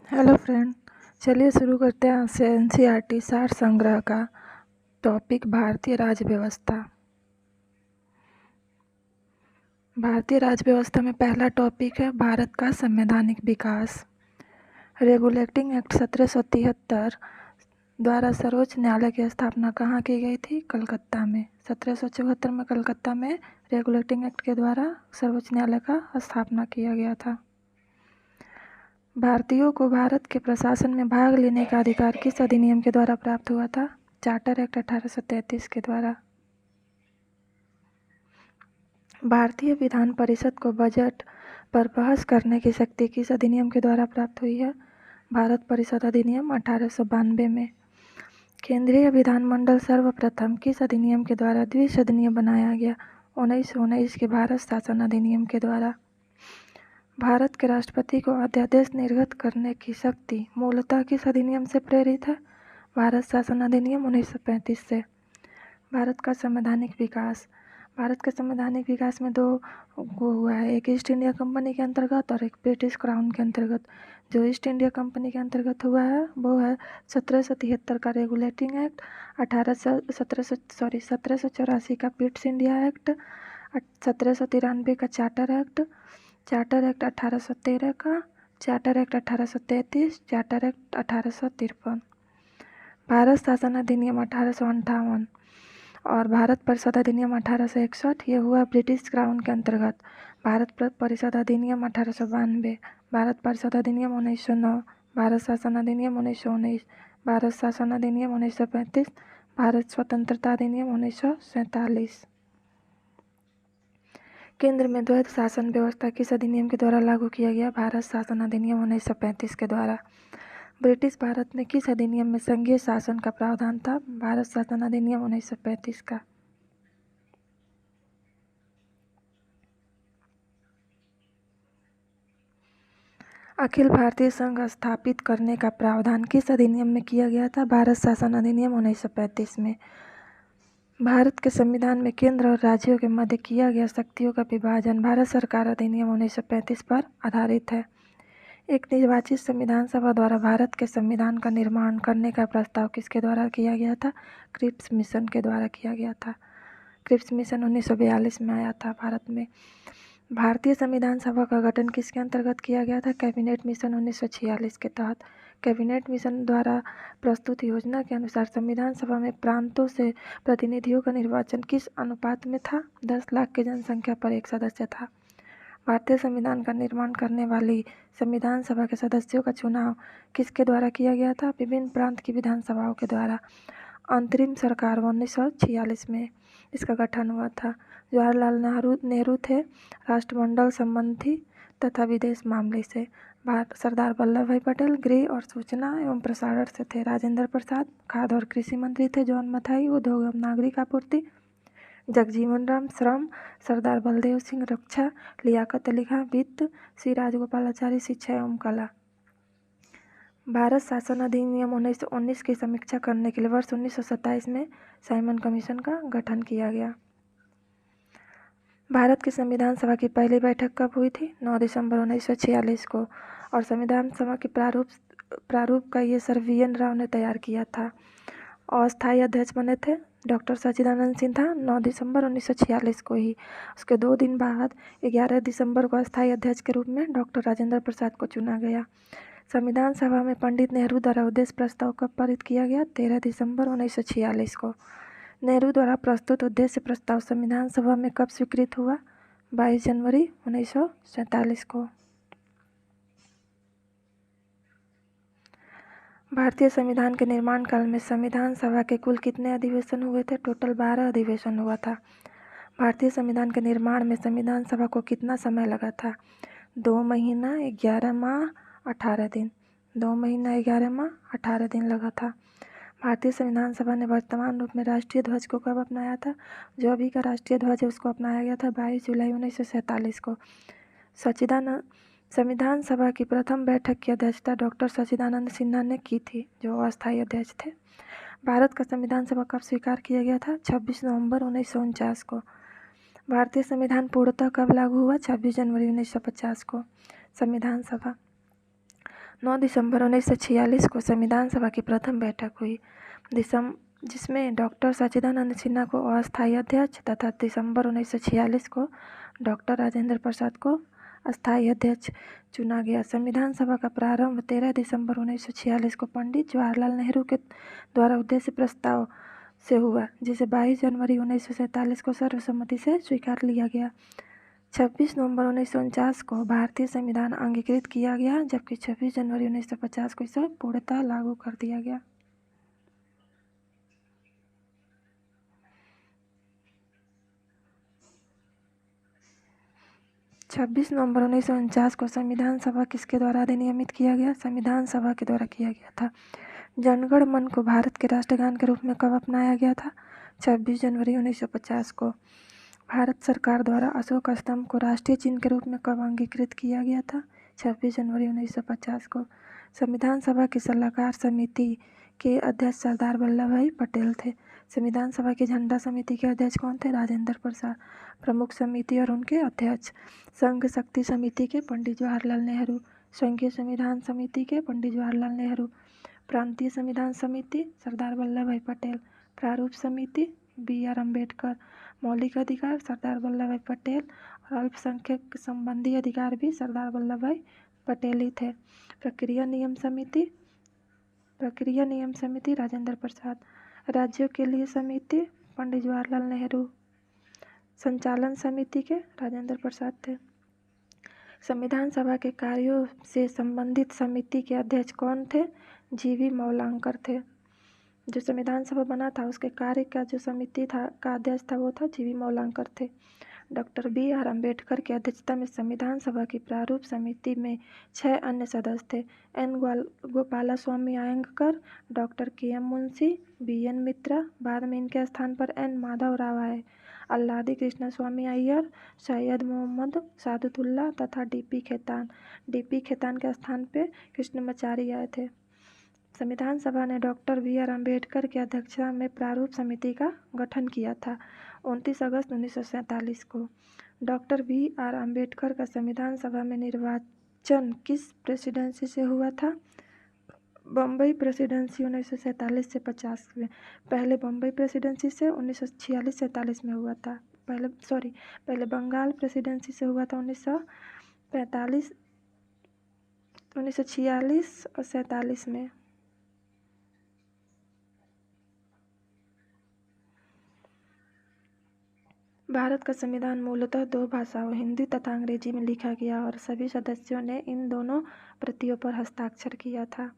Hello friend, चलिए शुरू करते हैं आज से एनसीईआरटी सार संग्रह का टॉपिक भारतीय राज्य व्यवस्था। भारतीय राज्य व्यवस्था में पहला टॉपिक है भारत का संवैधानिक विकास। रेगुलेटिंग एक्ट 1773 द्वारा सर्वोच्च न्यायालय की स्थापना कहाँ की गई थी? कलकत्ता में। 1774 में कलकत्ता में रेगुलेटिंग एक्ट के द्वारा सर्वोच्च न्यायालय का स्थापना किया गया था। भारतीयों को भारत के प्रशासन में भाग लेने का अधिकार किस अधिनियम के द्वारा प्राप्त हुआ था? चार्टर एक्ट 1833 के द्वारा। भारतीय विधान परिषद को बजट पर बहस करने की शक्ति किस अधिनियम के द्वारा प्राप्त हुई है? भारत परिषद अधिनियम 1892 में। केंद्रीय विधानमंडल सर्वप्रथम किस अधिनियम के द्वारा द्विसदनीय बनाया गया? 1919 के भारत शासन अधिनियम के द्वारा। भारत के राष्ट्रपति को अध्यादेश निर्गत करने की शक्ति मूलतः किस अधिनियम से प्रेरित है? भारत शासन अधिनियम 1935 से। भारत का संवैधानिक विकास। भारत के संवैधानिक विकास में दो हुआ है, एक ईस्ट इंडिया कंपनी के अंतर्गत और एक ब्रिटिश क्राउन के अंतर्गत। जो ईस्ट इंडिया कंपनी के अंतर्गत हुआ है वो है 1773 का रेगुलेटिंग एक्ट, 1784 का पिट्स इंडिया एक्ट, 1793 का चार्टर एक्ट 1813 का, charter act 1833, charter act 1853। Bharat शासन अधिनियम 1858 और भारत परिषद अधिनियम 1861 ये हुआ ब्रिटिश क्राउन के अंतर्गत। भारत परिषद अधिनियम 1892, भारत परिषद अधिनियम 1909, भारत शासन अधिनियम 1919, भारत शासन अधिनियम 1935, भारत स्वतंत्रता अधिनियम 1947। केंद्र में द्वैध शासन व्यवस्था किस अधिनियम के द्वारा लागू किया गया? भारत शासन अधिनियम 1935 के द्वारा। ब्रिटिश भारत में किस अधिनियम में संघीय शासन का प्रावधान था? भारत शासन अधिनियम 1935 का। अखिल भारतीय संघ स्थापित करने का प्रावधान किस अधिनियम में किया गया था? भारत शासन अधिनियम 1935 में। भारत के संविधान में केंद्र और राज्यों के मध्य किया गया शक्तियों का विभाजन भारत सरकार अधिनियम 1935 पर आधारित है। एक निर्वाचित संविधान सभा द्वारा भारत के संविधान का निर्माण करने का प्रस्ताव किसके द्वारा किया गया था? क्रिप्स मिशन के द्वारा किया गया था। क्रिप्स मिशन 1942 में आया था भारत में। भारतीय संविधान सभा का गठन किसके अंतर्गत किया गया था? कैबिनेट मिशन 1946 के तहत। कैबिनेट मिशन द्वारा प्रस्तुत योजना के अनुसार संविधान सभा में प्रांतों से प्रतिनिधियों का निर्वाचन किस अनुपात में था? 10 लाख की जनसंख्या पर एक सदस्य था। भारतीय संविधान का निर्माण करने वाली संविधान सभा के सदस्यों का चुनाव किसके द्वारा किया गया था? विभिन्न प्रांत की विधानसभाओं के द्वारा। अंतरिम सरकार 1946 में इसका गठन हुआ था। जवाहरलाल नेहरू थे राष्ट्रमंडल संबंधी तथा विदेश मामले से। सरदार वल्लभ भाई पटेल गृह और सूचना एवं प्रसारण से थे। राजेंद्र प्रसाद खाद्य और कृषि मंत्री थे। जॉन मथाई उद्योग एवं नागरिक आपूर्ति। जगजीवन राम श्रम, सरदार बलदेव सिंह रक्षा, लियाकत अली खां वित्त, श्री राजगोपालाचारी शिक्षा एवं कला। भारत शासन अधिनियम 1919 की समीक्षा करने के लिए वर्ष 1927 में साइमन कमीशन का गठन किया गया। भारत की संविधान सभा की पहली बैठक कब हुई थी? 9 दिसंबर 1946 को। और संविधान सभा के प्रारूप का ये सर वी.एन. राव ने तैयार किया था। अस्थायी अध्यक्ष बने थे डॉक्टर सच्चिदानंद सिन्हा 9 दिसंबर 1946 को ही। उसके 2 दिन बाद 11 दिसंबर को अस्थायी अध्यक्ष के रूप में डॉक्टर राजेंद्र प्रसाद को चुना गया। संविधान सभा में पंडित नेहरू द्वारा उद्देश्य प्रस्ताव कब पारित किया गया? 13 दिसंबर 1946 को। नेहरू द्वारा प्रस्तुत उद्देश्य प्रस्ताव संविधान सभा में कब स्वीकृत हुआ? 22 जनवरी 1947 को। भारतीय संविधान के निर्माण काल में संविधान सभा के कुल कितने अधिवेशन हुए थे? टोटल 12 अधिवेशन हुआ था। भारतीय संविधान के निर्माण में संविधान सभा को कितना समय लगा था? 2 महीना 11 माह 18 दिन। 2 महीना 11 माह 18 दिन लगा था। भारतीय संविधान सभा ने वर्तमान रूप में राष्ट्रीय ध्वज को कब अपनाया था? जो अभी का राष्ट्रीय ध्वज है उसको अपनाया गया था 22 जुलाई 1947 को। संविधान सभा की प्रथम बैठक की अध्यक्षता डॉक्टर सच्चिदानंद सिन्हा ने की थी, जो अस्थायी अध्यक्ष थे। भारत का संविधान सभा कब स्वीकार किया गया था? 26 नवंबर 1949 को। भारतीय संविधान पूर्णतः कब लागू हुआ? 26 जनवरी 1950 को। संविधान सभा 9 दिसंबर 1946 को संविधान सभा की प्रथम बैठक हुई, जिसमें डॉक्टर सच्चिदानंद सिन्हा को अस्थायी अध्यक्ष तथा दिसंबर 1946 को डॉक्टर राजेंद्र प्रसाद को अस्थायी अध्यक्ष चुना गया। संविधान सभा का प्रारंभ 13 दिसंबर 1946 को पंडित जवाहरलाल नेहरू के द्वारा उद्देश्य प्रस्ताव से हुआ, जिसे 22 जनवरी 1947 को सर्वसम्मति से स्वीकार लिया गया। 26 नवंबर 1949 को भारतीय संविधान अंगीकृत किया गया, जबकि 26 जनवरी 1950 को इसे पूर्णतः लागू कर दिया गया। 26 नवंबर 1949 को संविधान सभा किसके द्वारा अधिनियमित किया गया? संविधान सभा के द्वारा किया गया था। जनगण मन को भारत के राष्ट्रगान के रूप में कब अपनाया गया था? 26 जनवरी 1950 को। भारत सरकार द्वारा अशोक स्तंभ को राष्ट्रीय चिन्ह के रूप में कब अंगीकृत किया गया था? 26 जनवरी 1950 को। संविधान सभा की सलाहकार समिति के अध्यक्ष सरदार वल्लभ भाई पटेल थे। संविधान सभा की झंडा समिति के अध्यक्ष कौन थे? राजेंद्र प्रसाद। प्रमुख समिति और उनके अध्यक्ष: संघ शक्ति समिति के पंडित जवाहरलाल नेहरू, संघीय संविधान समिति के पंडित जवाहरलाल नेहरू, प्रांतीय संविधान समिति सरदार वल्लभ भाई पटेल, प्रारूप समिति BR अम्बेडकर, मौलिक अधिकार सरदार वल्लभ भाई पटेल और अल्पसंख्यक संबंधी अधिकार भी सरदार वल्लभ भाई पटेल ही थे। प्रक्रिया नियम समिति राजेंद्र प्रसाद, राज्यों के लिए समिति पंडित जवाहरलाल नेहरू, संचालन समिति के राजेंद्र प्रसाद थे। संविधान सभा के कार्यों से संबंधित समिति के अध्यक्ष कौन थे? GV मौलांकर थे। जो संविधान सभा बना था उसके कार्य का जो समिति था का अध्यक्ष था वो था GV मौलांकर थे। डॉक्टर BR अम्बेडकर की अध्यक्षता में संविधान सभा की प्रारूप समिति में 6 अन्य सदस्य थे: N Gopalaswami Ayyangar, doctor KM Munshi, BN Mitra, बाद में इनके स्थान पर N माधव राव आए, अल्लादी कृष्णस्वामी अय्यर, सैयद मोहम्मद सादुल्लाह तथा DP खेतान के स्थान पे कृष्णमाचारी आए थे। संविधान सभा ने डॉक्टर BR अम्बेडकर की अध्यक्षता में प्रारूप समिति का गठन किया था। 29 अगस्त 1947 को डॉक्टर BR अम्बेडकर का संविधान सभा में निर्वाचन किस प्रेसिडेंसी से हुआ था? बम्बई प्रेसिडेंसी 1947 से 50 में। पहले बम्बई प्रेसिडेंसी से 1946-47 में हुआ था। पहले बंगाल प्रेसिडेंसी से हुआ था 1946 और 47 में। भारत का संविधान मूलतः 2 भाषाओं हिंदी तथा अंग्रेजी में लिखा गया और सभी सदस्यों ने इन दोनों प्रतियों पर हस्ताक्षर किया था।